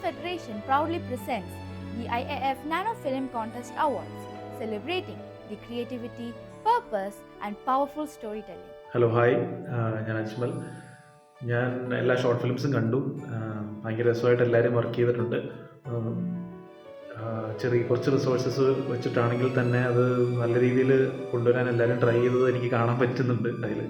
Federation proudly presents the IAF Nano Film Contest Awards, celebrating the creativity, purpose, and powerful storytelling. Hello hi, ഞാൻ അജ്മൽ. ഞാൻ എല്ലാ short ഫിലിംസും കണ്ടു. ഭയങ്കര രസമായിട്ട് എല്ലാവരും വർക്ക് ചെയ്തിട്ടുണ്ട്. കുറച്ച് റിസോഴ്സസ് വെച്ചിട്ടാണെങ്കിൽ തന്നെ അത് നല്ല രീതിയിൽ കൊണ്ടുവരാൻ എല്ലാവരും ട്രൈ ചെയ്തത് എനിക്ക് കാണാൻ പറ്റുന്നുണ്ട് അതിൽ.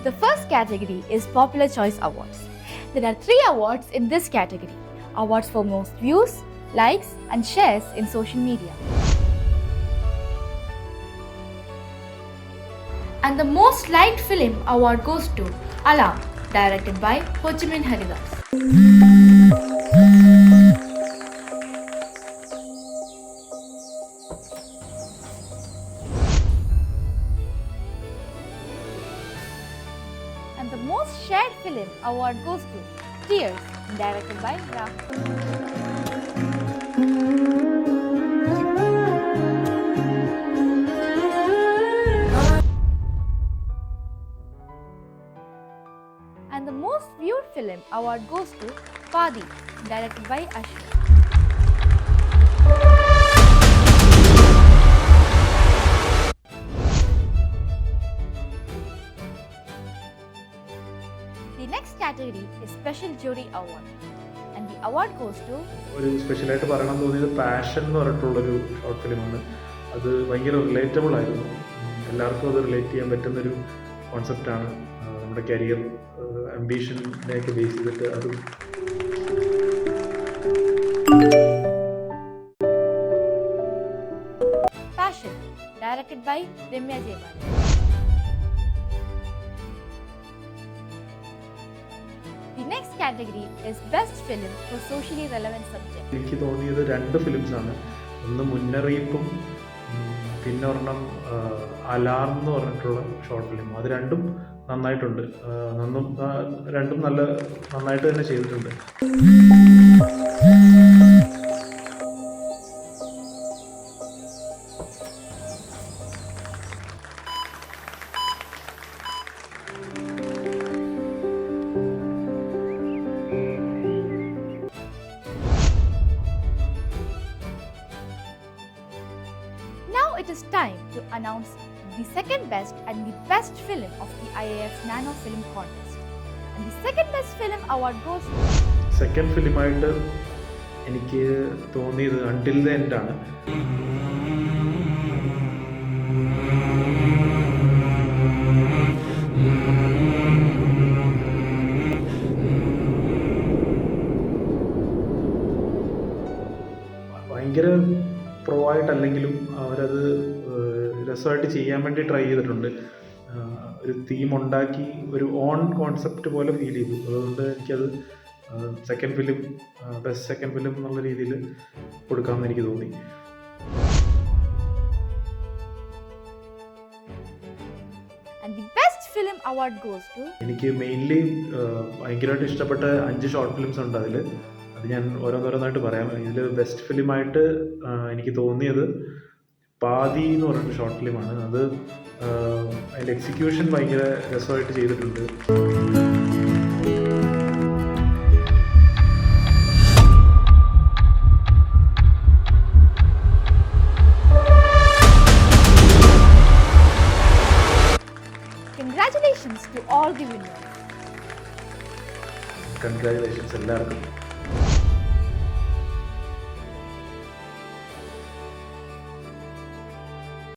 The first category is Popular Choice Awards. There are 3 awards in this category. Awards for most views, likes, and shares in social media. And the most liked film award goes to Alarm, directed by Ho Chi Minh Haridas. And the most shared film award goes to Tears, directed by Rahul. And the most viewed film award goes to Padi, directed by Ashwin. The next category is Special Jury Award, and the award goes to ഒരു സ്പെഷ്യലായിട്ട് പറയണം തോന്നിയത് passion എന്ന് പറഞ്ഞിട്ടുള്ളൊരു short ഫിലിമാണ്. അത് ഭയങ്കര relatable ആയിരുന്നു. എല്ലാവർക്കും അത് റിലേറ്റ് ചെയ്യാൻ പറ്റുന്നൊരു കോൺസെപ്റ്റാണ്. നമ്മുടെ കരിയർ അംബീഷനെയൊക്കെ ബേസ് ചെയ്തിട്ട് അത് Passion, directed by Ramya Jayawala. The next category is Best Film for Socially Relevant Subject. എനിക്ക് തോന്നിയത് 2 ഫിലിംസാണ്. ഒന്ന് മുന്നറിയിപ്പും പിന്നെ ഒരെണ്ണം അലാം എന്ന് പറഞ്ഞിട്ടുള്ള ഷോർട്ട് ഫിലിം. അത് രണ്ടും നന്നായിട്ടുണ്ട്. രണ്ടും നന്നായിട്ട് തന്നെ ചെയ്തിട്ടുണ്ട്. Now it is time to announce the second best and the best film of the IAF Nano Film Contest. And the second best film award goes to second ഫിലിമായിട്ട് എനിക്ക് തോന്നിയത് അണ്ടിൽ ദ എൻഡ് ആണ്. ഭയങ്കര pro ആയിട്ടല്ലെങ്കിലും അവരത് രസമായിട്ട് ചെയ്യാൻ വേണ്ടി try ചെയ്തിട്ടുണ്ട്. ഒരു തീം ഉണ്ടാക്കി ഒരു ഓൺ കോൺസെപ്റ്റ് പോലെ ഫീൽ ചെയ്തു. അതുകൊണ്ട് എനിക്കത് ബെസ്റ്റ് സെക്കൻഡ് ഫിലിം എന്നുള്ള രീതിയിൽ കൊടുക്കാമെന്ന് എനിക്ക് തോന്നി. and the best film award goes to എനിക്ക് മെയിൻലി ഭയങ്കരമായിട്ട് ഇഷ്ടപ്പെട്ട 5 ഷോർട്ട് ഫിലിംസ് ഉണ്ട്. അത് ഞാൻ ഓരോന്നോരോന്നായിട്ട് പറയാം. ഇതിൽ ബെസ്റ്റ് ഫിലിമായിട്ട് എനിക്ക് തോന്നിയത് പാതി എന്ന് പറഞ്ഞൊരു ഷോർട്ട് ഫിലിമാണ്. അത് അതിൻ്റെ എക്സിക്യൂഷൻ ഭയങ്കര രസമായിട്ട് ചെയ്തിട്ടുണ്ട്. Congratulations to all the winners. Congratulations എല്ലാവർക്കും.